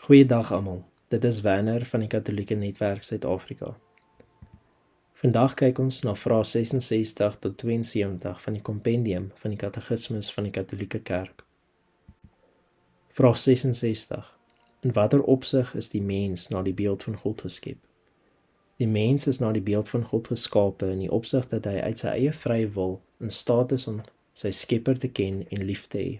Goeiedag almal, dit is Werner van die Katholieke Netwerk Suid-Afrika. Vandag kyk ons na vrae 66 tot 72 van die kompendium van die Katekismus van die Katholieke Kerk. Vraag 66. In watter opsig is die mens na die beeld van God geskep? Die mens is na die beeld van God geskape in die opsig dat hy uit sy eie vrye wil in staat is om sy Skepper te ken en lief te hê.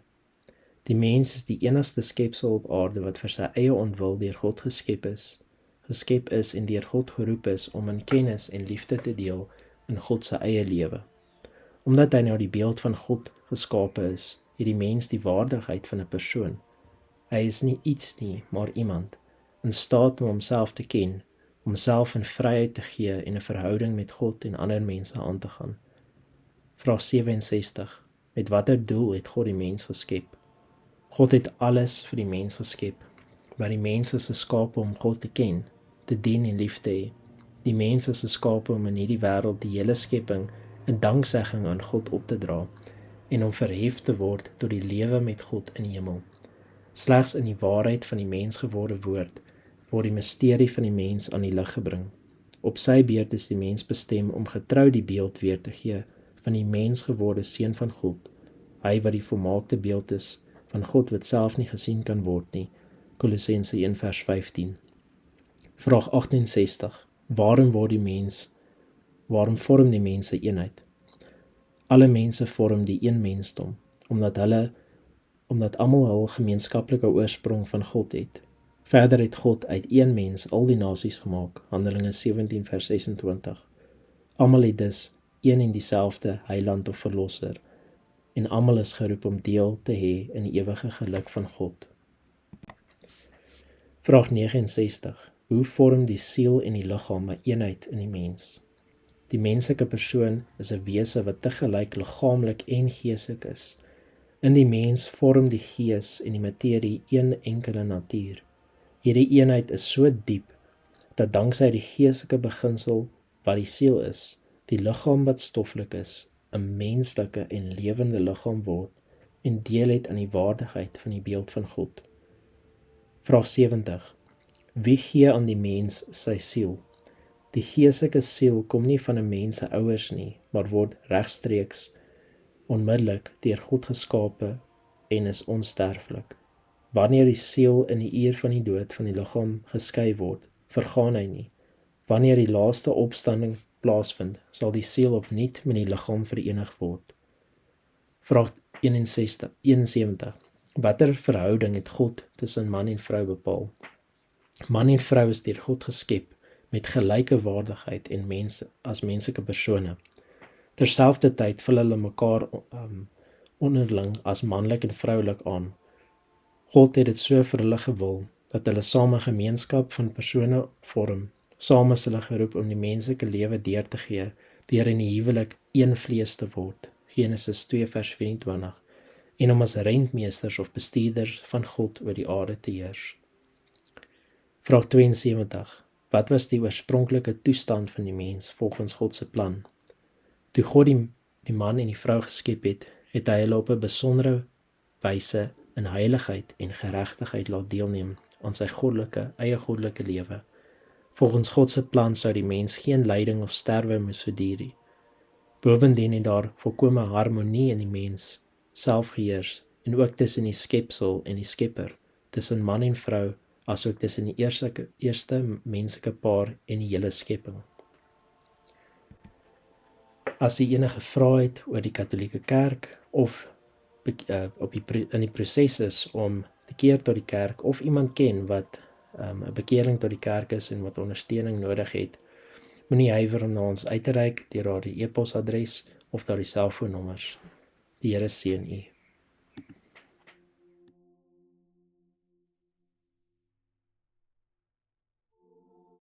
Die mens is die enigste skepsel op aarde wat vir sy eie ontwil deur God geskep is en deur God geroep is om in kennis en liefde te deel in God se eie lewe. Omdat hy na die beeld van God geskape is, het die mens die waardigheid van 'n persoon. Hy is nie iets nie, maar iemand, in staat om homself te ken, om homself in vryheid te gee en 'n verhouding met God en ander mense aan te gaan. Vraag 67. Met watter doel het God die mens geskep? God het alles vir die mens geskep, maar die mens is geskape om God te ken, te dien en lief te hê. Die mens is geskape om in hierdie wêreld die hele skepping in danksegging aan God op te dra en om verhef te word tot die lewe met God in die hemel. Slegs in die waarheid van die mens geworde woord word die misterie van die mens aan die lig gebring. Op sy beurt is die mens bestem om getrou die beeld weer te gee van die mens geworde seun van God, hy wat die volmaakte beeld is van God wat self nie gesien kan word nie. Kolossense 1 vers 15. Vraag 68. Waarom vorm die mens 'n eenheid? Alle mense vorm die een mensdom, omdat almal hul gemeenskaplike oorsprong van God het. Verder het God uit een mens al die nasies gemaak, Handelinge 17 vers 26. Almal het dus een en dieselfde heiland of verlosser, en almal is geroep om deel te hê in die ewige geluk van God. Vraag 69. Hoe vorm die siel en die liggaam 'n eenheid in die mens? Die menslike persoon is 'n wese wat tegelyk liggaamlik en geestelik is. In die mens vorm die gees en die materie een enkele natuur. Hierdie eenheid is so diep, dat danksy die geestelike beginsel wat die siel is, die liggaam wat stoffelik is, 'n menslike en lewende liggaam word en deel het aan die waardigheid van die beeld van God. Vraag 70. Wie gee aan die mens sy siel? Die geestelike siel kom nie van 'n mens se ouers nie, maar word regstreeks onmiddellik deur God geskape en is onsterflik. Wanneer die siel in die uur van die dood van die liggaam geskei word, vergaan hy nie. Wanneer die laaste opstanding plaasvind, sal die siel opnuut met die liggaam verenig word. Vraag 71. Watter verhouding het God tussen man en vrou bepaal? Man en vrou is deur God geskep met gelyke waardigheid en as menslike persone. Terselfdertyd vul hulle mekaar onderling as manlik en vroulik aan. God het dit so vir hulle gewil, dat hulle saam 'n gemeenskap van persone vorm. Saam is hulle geroep om die menslike lewe deur te gee, deur in die huwelik een vlees te word, Genesis 2 vers 24, en om as rentmeesters of bestuurders van God oor die aarde te heers. Vraag 72. Wat was die oorspronklike toestand van die mens volgens God se plan? Toe God die man en die vrou geskep het, het hy hulle op 'n besondere wyse in heiligheid en geregtigheid laat deelneem aan sy eie goddelike lewe. Volgens God se plan sou die mens geen lyding of sterwe moes verduur nie. Bovendien het daar volkomme harmonie in die mens self geheers en ook tussen die skepsel en die Skepper, tussen man en vrou, asook tussen die eerste menslike paar en die hele skepping. As jy enige vrae het oor die Katholieke Kerk of in die proses is om te keer tot die kerk of iemand ken wat 'n bekering tot die kerk is en wat ondersteuning nodig het, moenie huiwer om na ons uit te reik deur die e-posadres of daar die selfoonnommers. Die Here seën u.